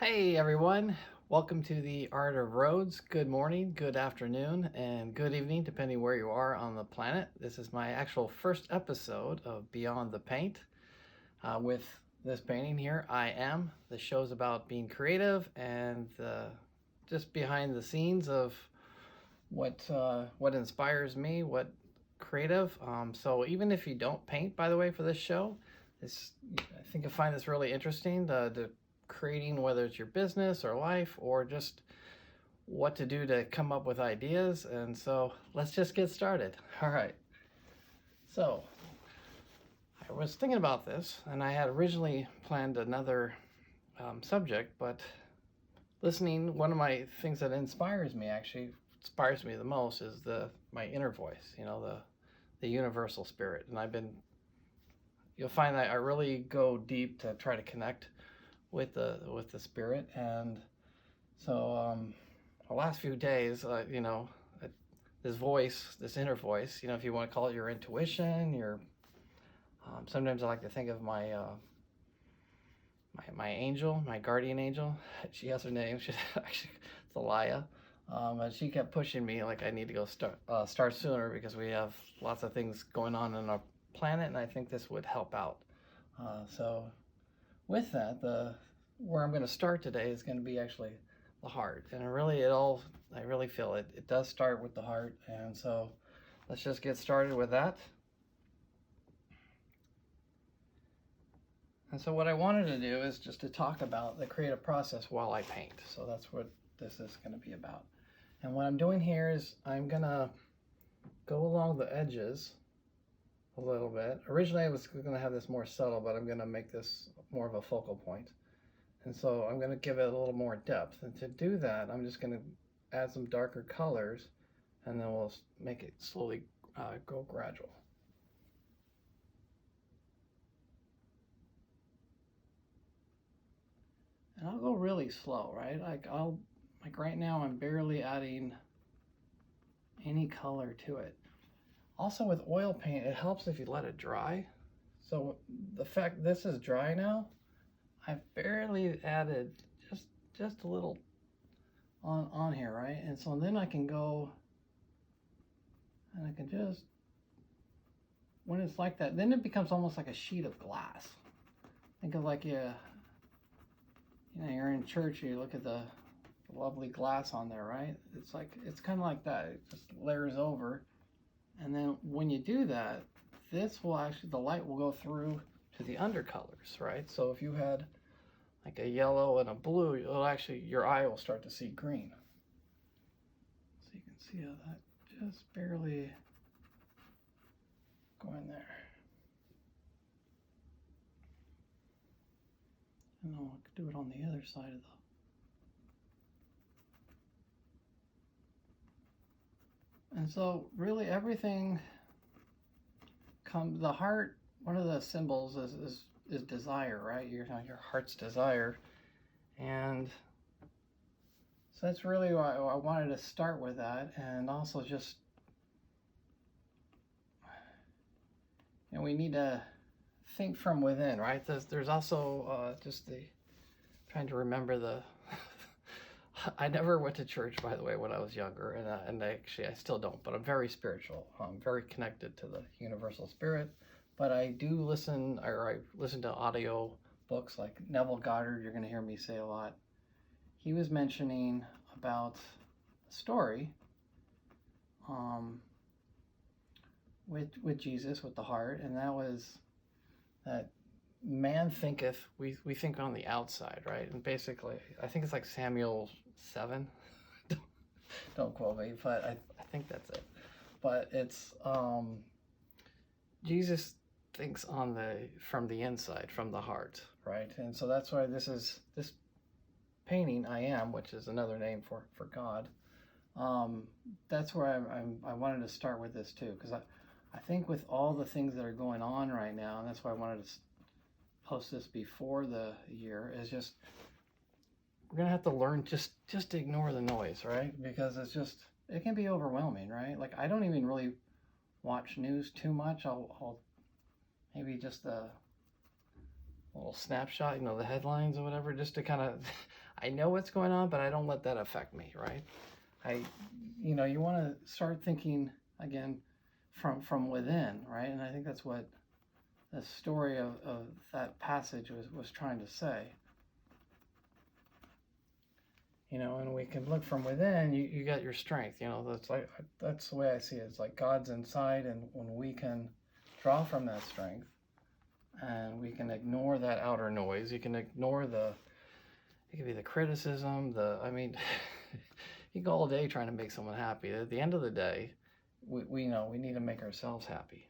Hey everyone, welcome to the Art of Rhoades. Good morning, good afternoon, and good evening, depending where you are on the planet. This is my actual first episode of Beyond the Paint. With this painting here, I Am. The show's about being creative and just behind the scenes of what inspires me, what creative. So even if you don't paint, by the way, for this show, I think you'll find this really interesting. The creating, whether it's your business or life or just what to do to come up with ideas. And so let's just get started. All right. So I was thinking about this, and I had originally planned another subject, but listening, one of my things that inspires me the most is my inner voice, the universal spirit. And you'll find that I really go deep to try to connect with the spirit. And so the last few days, this voice, this inner voice, if you want to call it your intuition, sometimes I like to think of my angel, my guardian angel. She has her name. She's actually Thalia. And she kept pushing me like I need to go start sooner because we have lots of things going on our planet, and I think this would help out. So with that, where I'm going to start today is going to be actually the heart, and I really feel it does start with the heart. And so let's just get started with that. And so what I wanted to do is just to talk about the creative process while I paint. So that's what this is going to be about. And what I'm doing here is I'm going to go along the edges a little bit. Originally I was going to have this more subtle, but I'm going to make this more of a focal point. And so I'm going to give it a little more depth. And to do that, I'm just going to add some darker colors, and then we'll make it slowly go gradual. And I'll go really slow, right? Like right now I'm barely adding any color to it. Also with oil paint, it helps if you let it dry. So the fact this is dry now, I've barely added just a little on here, right? And so then I can go and I can just, when it's like that, then it becomes almost like a sheet of glass. Think of like you're in church, you look at the lovely glass on there, right? It's kind of like that. It just layers over. And then when you do that, the light will go through to the undercolors, right? So if you had like a yellow and a blue, your eye will start to see green. So you can see how that just barely going there. And I'll do it on the other side of And so really everything the heart, one of the symbols is desire, right? Your heart's desire. And so that's really why I wanted to start with that. And also just, we need to think from within, right? There's also trying to remember I never went to church, by the way, when I was younger, and actually I still don't, but I'm very spiritual. I'm very connected to the universal spirit, but I listen to audio books like Neville Goddard. You're going to hear me say a lot. He was mentioning about a story with Jesus, with the heart, and that was that man thinketh, we think on the outside, right? And basically, I think it's like Samuel 7. Don't quote me, but I think that's it. But it's Jesus thinks from the inside, from the heart, right? And so that's why this painting, I Am, which is another name for God. That's where I wanted to start with this too, because I think with all the things that are going on right now, and that's why I wanted to post this before the year, is just we're gonna have to learn just to ignore the noise, right? Because it can be overwhelming, right? Like I don't even really watch news too much. I'll maybe just a little snapshot, the headlines or whatever, just to kind of I know what's going on, but I don't let that affect me, right? You want to start thinking again from within, right? And I think that's what the story of that passage was trying to say. And we can look from within. You got your strength. That's the way I see it. It's like God's inside, and when we can draw from that strength, and we can ignore that outer noise. You can ignore it could be the criticism. You go all day trying to make someone happy. At the end of the day, we know we need to make ourselves happy.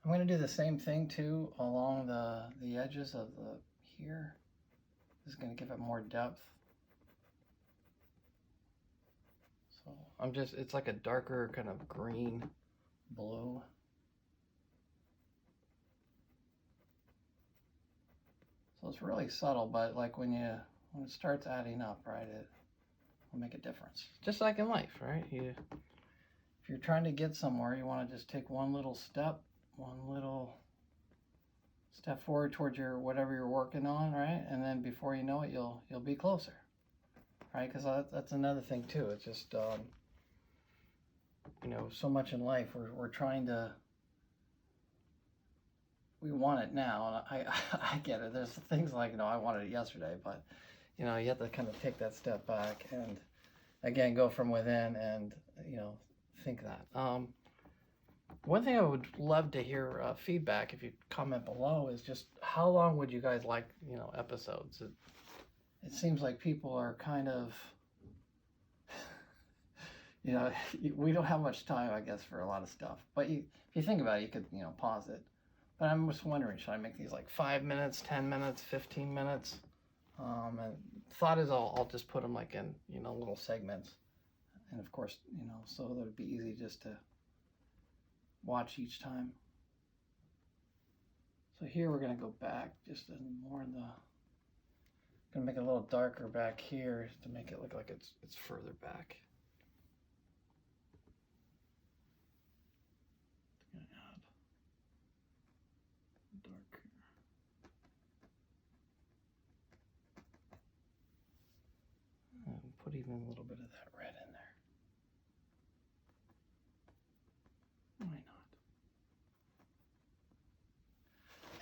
I'm going to do the same thing too along the edges of here. This is going to give it more depth. So it's like a darker kind of green blue. So it's really subtle, but like when it starts adding up, right, it will make a difference. Just like in life, right? If you're trying to get somewhere, you want to just take one little step forward towards whatever you're working on, right? And then before you know it, you'll be closer, right? Because that's another thing too. It's just so much in life we're trying to. We want it now, and I get it. There's things like I wanted it yesterday, but you have to kind of take that step back and again go from within and think that. One thing I would love to hear feedback, if you comment below, is just how long would you guys like episodes? It seems like people are kind of we don't have much time, I guess, for a lot of stuff. But if you think about it, you could pause it. But I'm just wondering, should I make these like 5 minutes, 10 minutes, 15 minutes? And thought is I'll just put them like in, little segments. And of course, so that it'd be easy just to watch each time. So here we're going to go back just more in the, going to make it a little darker back here to make it look like it's further back. Put even a little bit of that red in there. Why not?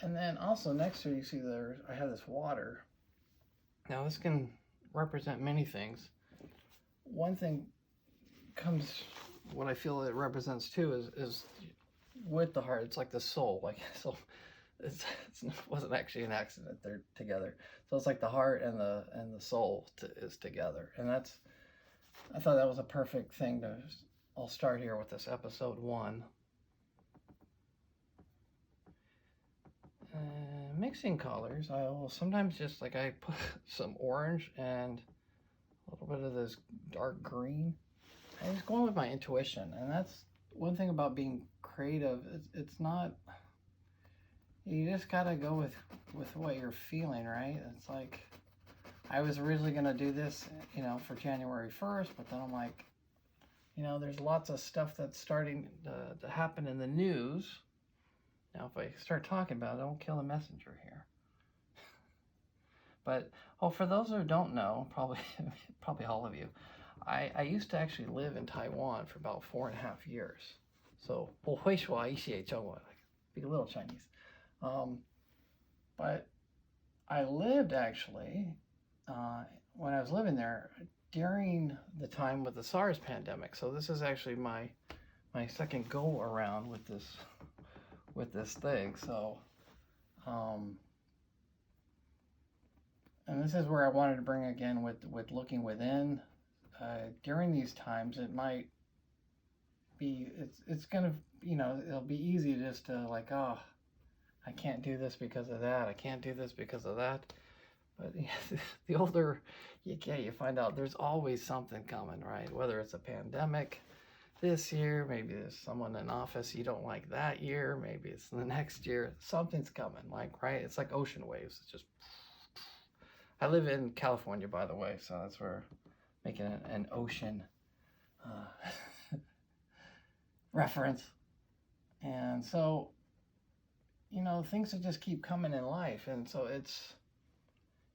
And then also next to it, you see I have this water. Now this can represent many things. One thing what I feel it represents too is with the heart. It's like the soul. So it wasn't actually an accident. They're together. So it's like the heart and the soul is together. And I thought that was a perfect thing I'll start here with this episode 1. Mixing colors, I will sometimes just I put some orange and a little bit of this dark green. I'm just going with my intuition. And that's one thing about being creative. It's not... You just gotta go with what you're feeling, right? It's like, I was originally gonna do this, for January 1st, but then I'm like, there's lots of stuff that's starting to happen in the news. Now, if I start talking about it, I won't kill the messenger here. But, for those who don't know, probably all of you, I used to actually live in Taiwan for about 4.5 years. So, 我会说一些中文, speak a little Chinese. But I lived actually, when I was living there, during the time with the SARS pandemic. So this is actually my second go around with this thing. So, and this is where I wanted to bring again with looking within. During these times, it might be, it's gonna, it'll be easy just to I can't do this because of that. I can't do this because of that. But the older you get, you find out there's always something coming, right? Whether it's a pandemic this year, maybe there's someone in office you don't like that year, maybe it's the next year. Something's coming, right? It's like ocean waves. It's just... I live in California, by the way, so that's where I'm making an ocean reference. And so... things that just keep coming in life. And so it's,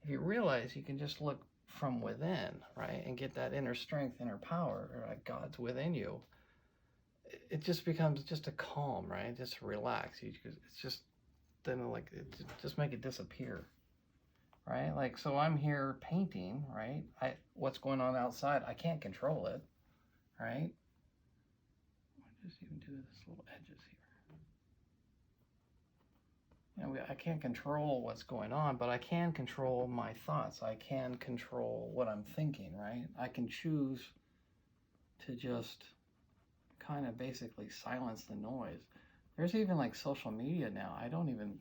if you realize you can just look from within, right, and get that inner strength, inner power, right, God's within you, it just becomes just a calm, right? Just relax. It's just then like just make it disappear, right? Like, so I'm here painting, right? What's going on outside, I can't control it, right? I just even do this little edges here. You know, I can't control what's going on, but I can control my thoughts. I can control what I'm thinking, right? I can choose to just kind of basically silence the noise. There's even like social media now. I don't even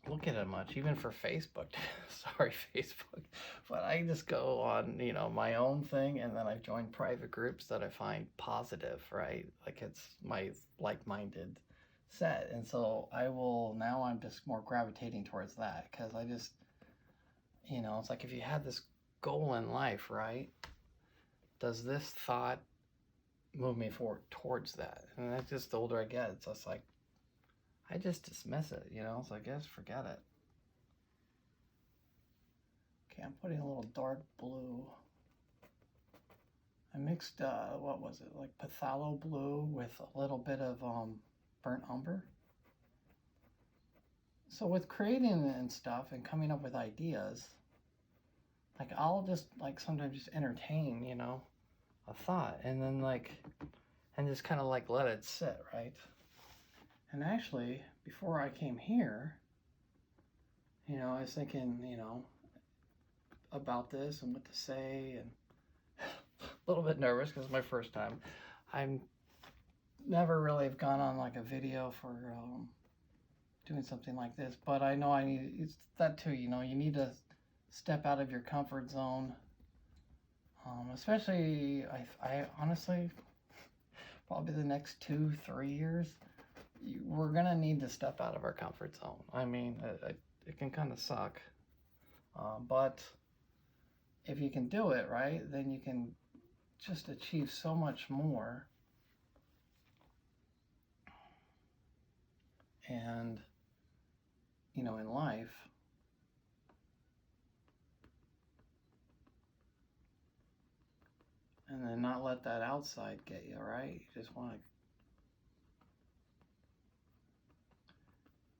look at it much, even for Facebook. Sorry, Facebook. But I just go on, you know, my own thing, and then I join private groups that I find positive, right? Like it's my like-minded set. And so now I'm just more gravitating towards that, because I just, you know, it's like if you had this goal in life, right? Does this thought move me forward towards that? And that's just the older I get, it's just like, I just dismiss it, you know, so I guess forget it. Okay, I'm putting a little dark blue. I mixed, what was it, like phthalo blue with a little bit of burnt umber. So with creating and stuff and coming up with ideas, like I'll just like sometimes just entertain, you know, a thought, and then like, and just kind of like let it sit, right? And actually, before I came here, you know, I was thinking, you know, about this and what to say, and a little bit nervous because it's my first time. I'm never really have gone on like a video for doing something like this, but I know it's that too, you know, you need to step out of your comfort zone. Especially, I honestly, probably the next 2-3 years, we're gonna need to step out of our comfort zone. I mean, it can kind of suck, but if you can do it right, then you can just achieve so much more. And, you know, in life, and then not let that outside get you, right? You just want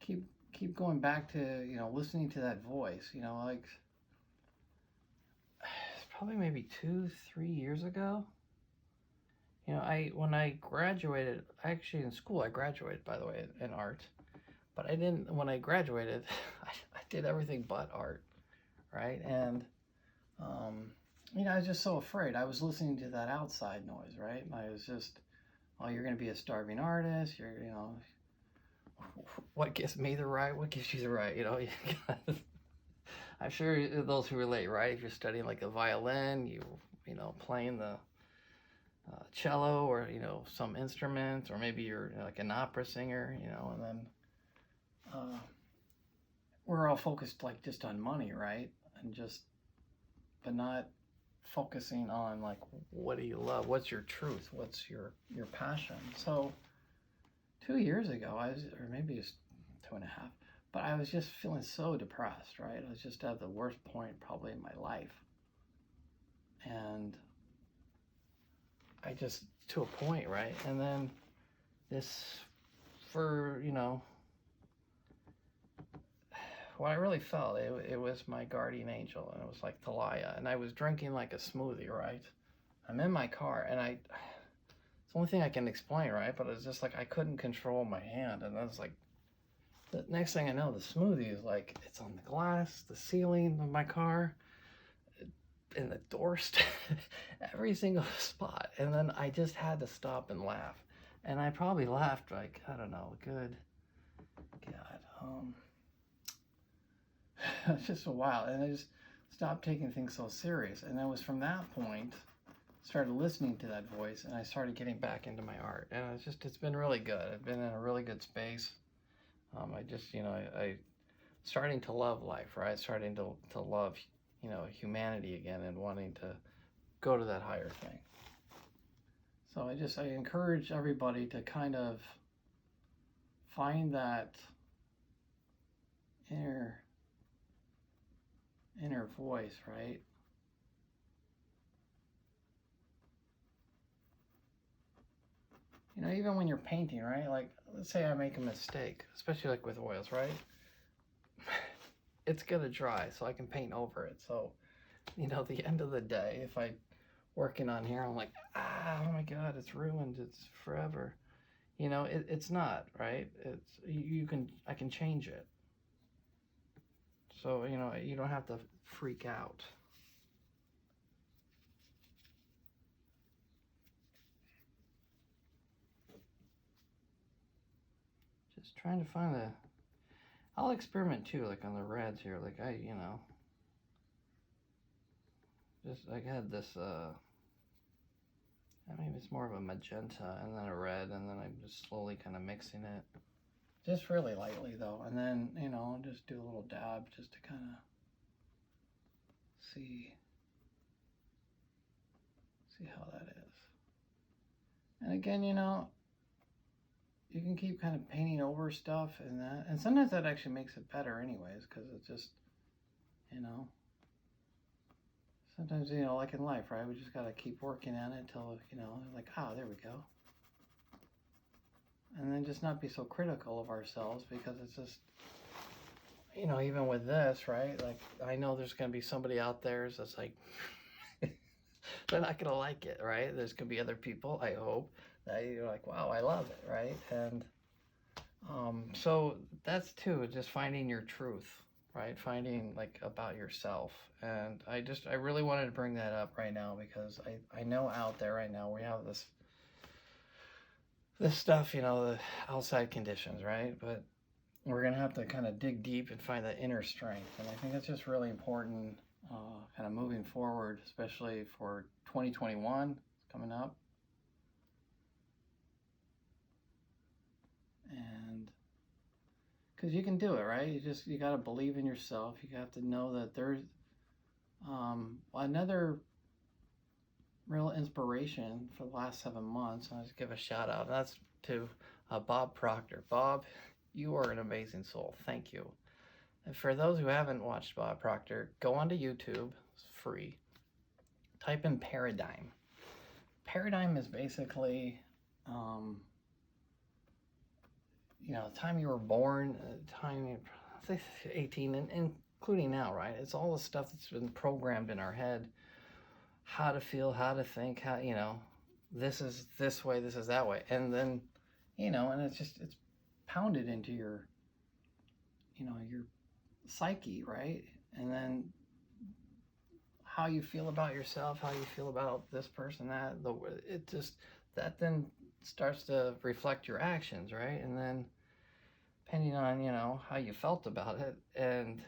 to keep going back to, you know, listening to that voice, you know, like probably maybe 2-3 years ago, you know, when I graduated, actually in school I graduated, by the way, in art, but I didn't, when I graduated, I did everything but art, right? And you know, I was just so afraid. I was listening to that outside noise, right? And I was just, oh, you're going to be a starving artist, you know, what gives me the right, what gives you the right, you know? I'm sure those who relate, right? If you're studying like a violin, you know, playing the cello, or, you know, some instrument, or maybe you're like an opera singer, you know, and then we're all focused like just on money, right? And just, but not focusing on like, what do you love? What's your truth? What's your passion? So 2 years ago, or maybe it's 2.5, but I was just feeling so depressed, right? I was just at the worst point probably in my life. And I just, to a point, right? And then you know, what I really felt, it was my guardian angel, and it was like Thalia, and I was drinking like a smoothie, right? I'm in my car, and it's the only thing I can explain, right? But it's just like I couldn't control my hand, and I was like, the next thing I know, the smoothie is like, it's on the glass, the ceiling of my car, in the doorstep, every single spot. And then I just had to stop and laugh. And I probably laughed like, I don't know, good God. It's just a while. And I just stopped taking things so serious. And it was from that point, started listening to that voice, and I started getting back into my art. And it's been really good. I've been in a really good space. I just, you know, I starting to love life, right? Starting to love, you know, humanity again, and wanting to go to that higher thing. So I encourage everybody to kind of find that inner voice, right? You know, even when you're painting, right? Like, let's say I make a mistake, especially like with oils, right? It's gonna dry, so I can paint over it. So, you know, the end of the day, if I working on here, I'm like, oh my God, it's ruined. It's forever. You know, it's not, right? I can change it. So, you know, you don't have to freak out. Just trying to find I'll experiment too, like on the reds here. Like you know, just I had this, I mean, it's more of a magenta and then a red, and then I'm just slowly kind of mixing it. Just really lightly though, and then, you know, just do a little dab just to kind of see how that is. And again, you know, you can keep kind of painting over stuff and that, and sometimes that actually makes it better anyways, because it's just, you know, sometimes, you know, like in life, right, we just got to keep working on it until, you know, like, there we go. And then just not be so critical of ourselves, because it's just, you know, even with this, right, like, I know there's going to be somebody out there that's like, they're not going to like it, right? There's going to be other people, I hope, that you're like, wow, I love it, right? And so that's too, just finding your truth, right? Finding like about yourself. And I really wanted to bring that up right now, because I know out there right now we have this stuff, you know, the outside conditions, right? But we're going to have to kind of dig deep and find that inner strength. And I think that's just really important, kind of moving forward, especially for 2021 coming up. And because you can do it, right? You got to believe in yourself. You have to know that there's another real inspiration for the last 7 months. I'll just give a shout out. That's to Bob Proctor. Bob, you are an amazing soul. Thank you. And for those who haven't watched Bob Proctor, go onto YouTube. It's free. Type in Paradigm. Paradigm is basically, you know, the time you were born, time you, say 18, and including now, right? It's all the stuff that's been programmed in our head. How to feel, how to think, how, you know, this is this way, this is that way. And then, you know, and it's pounded into your, you know, your psyche, right? And then how you feel about yourself, how you feel about this person, that then starts to reflect your actions, right? And then depending on, you know, how you felt about it, and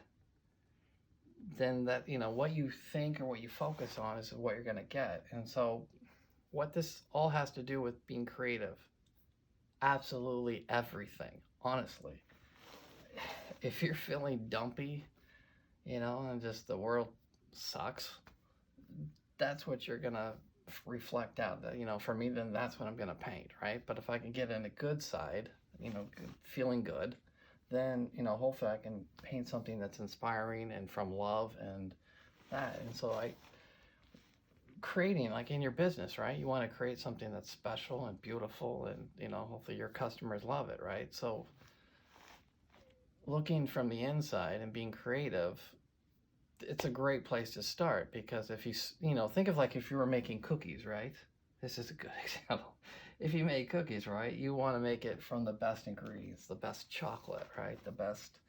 then that, you know, what you think or what you focus on is what you're going to get. And so what this all has to do with being creative, absolutely everything, honestly. If you're feeling dumpy, you know, and just the world sucks, that's what you're going to reflect out. You know, for me, then that's what I'm going to paint, right? But if I can get in a good side, you know, feeling good, then, you know, hopefully I can paint something that's inspiring and from love and that. And so creating, like in your business, right? You want to create something that's special and beautiful, and, you know, hopefully your customers love it, right? So looking from the inside and being creative, it's a great place to start, because if you know, think of like if you were making cookies, right? This is a good example. If you make cookies, right, you want to make it from the best ingredients, the best chocolate, right? The best,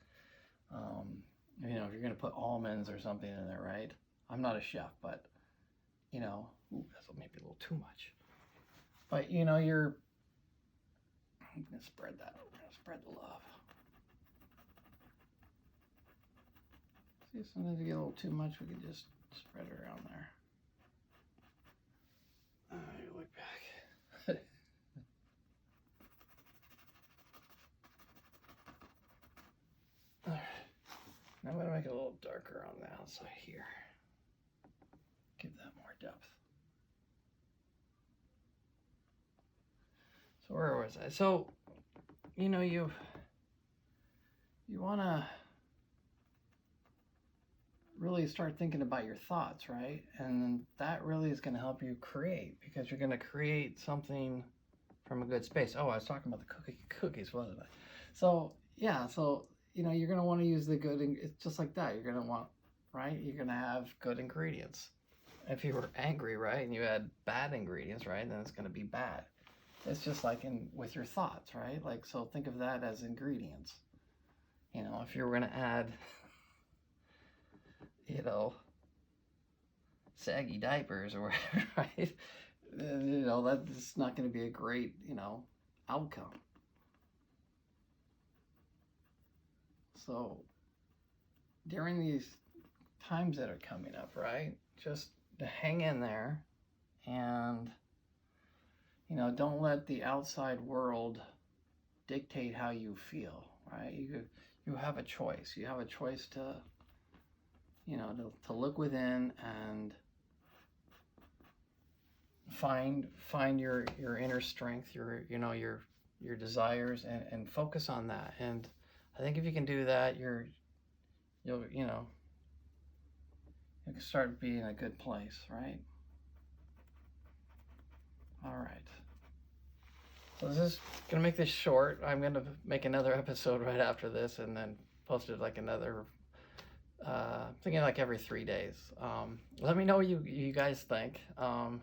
you know, if you're going to put almonds or something in there, right? I'm not a chef, but, you know, that's maybe a little too much. But, you know, I'm going to spread that. We're going to spread the love. See, sometimes you get a little too much, we can just spread it around there. Look back. All right. Now I'm going to make it a little darker on the outside here. Give that more depth. So where was I? So, you know, you want to really start thinking about your thoughts, right? And that really is going to help you create, because you're going to create something from a good space. Oh, I was talking about the cookies, wasn't I? So yeah, so you're going to want to use the good. It's just like that. You're going to want, right? You're going to have good ingredients. If you were angry, right, and you had bad ingredients, right, then it's going to be bad. It's just like with your thoughts, right? Like, so think of that as ingredients. If you were going to add, saggy diapers or whatever, right? That's not going to be a great, outcome. So during these times that are coming up, right, just to hang in there and, don't let the outside world dictate how you feel, right? You have a choice. You have a choice to, to look within and find your inner strength, your desires, and focus on that. And I think if you can do that, you'll start being in a good place, right? All right. So this is gonna make this short. I'm gonna make another episode right after this, and then post it like another. Thinking like every 3 days. Let me know what you guys think. I'm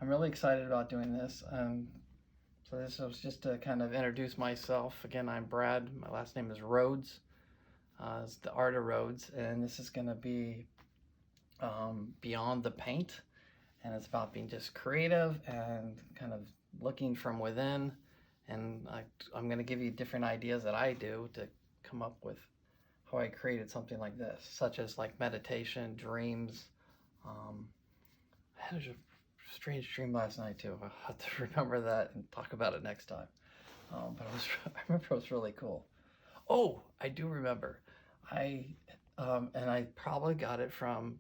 really excited about doing this. So this was just to kind of introduce myself. Again, I'm Brad. My last name is Rhoades. It's the Art of Rhoades, and this is going to be Beyond the Paint, and it's about being just creative and kind of looking from within. And I'm going to give you different ideas that I do to come up with how I created something like this, such as like meditation, dreams. I had a strange dream last night too. I'll have to remember that and talk about it next time. But I remember it was really cool. Oh, I do remember. And I probably got it from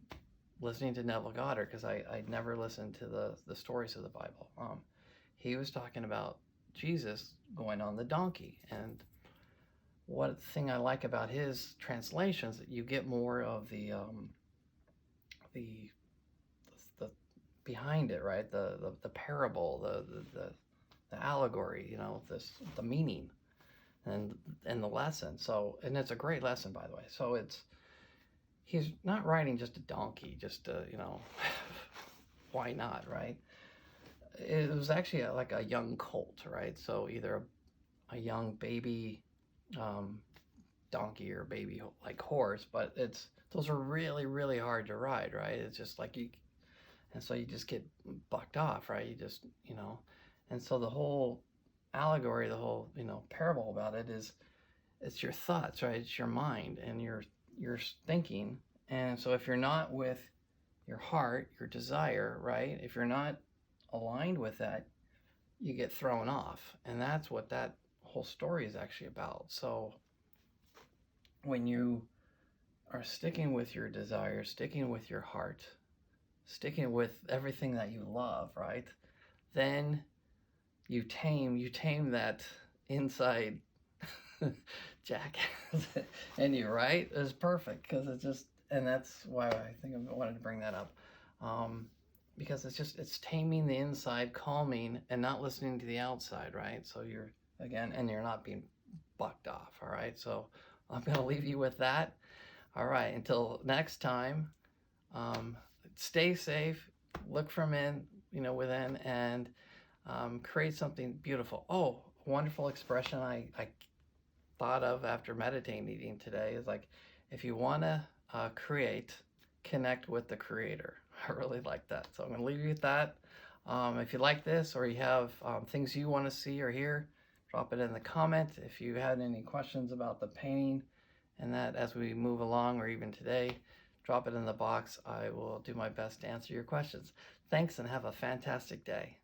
listening to Neville Goddard, because I'd never listened to the stories of the Bible. He was talking about Jesus going on the donkey, and what thing I like about his translations, that you get more of the behind it, right? The parable, the allegory, the meaning, and the lesson. So, and it's a great lesson, by the way. So he's not riding just a donkey, just why not, right? It was actually like a young colt, right? So either a young baby donkey or baby like horse, but those are really, really hard to ride, right? It's just like and so you just get bucked off, right? You just, and so the whole allegory, the whole, parable about it is, it's your thoughts, right? It's your mind and your thinking. And so if you're not with your heart, your desire, right? If you're not aligned with that, you get thrown off. And that's what that whole story is actually about. So when you are sticking with your desire, sticking with your heart, sticking with everything that you love, right? Then you tame that inside jackass in you, right? It's perfect, because it's just, and that's why I think I wanted to bring that up. Because it's taming the inside, calming, and not listening to the outside, right? So you're not being bucked off, all right? So I'm going to leave you with that. All right, until next time, stay safe, look from within, and create something beautiful. Oh, wonderful expression I thought of after meditating today is like, if you want to create, connect with the creator. I really like that. So I'm going to leave you with that. If you like this, or you have things you want to see or hear, drop it in the comment. If you had any questions about the painting and that as we move along, or even today, drop it in the box. I will do my best to answer your questions. Thanks, and have a fantastic day.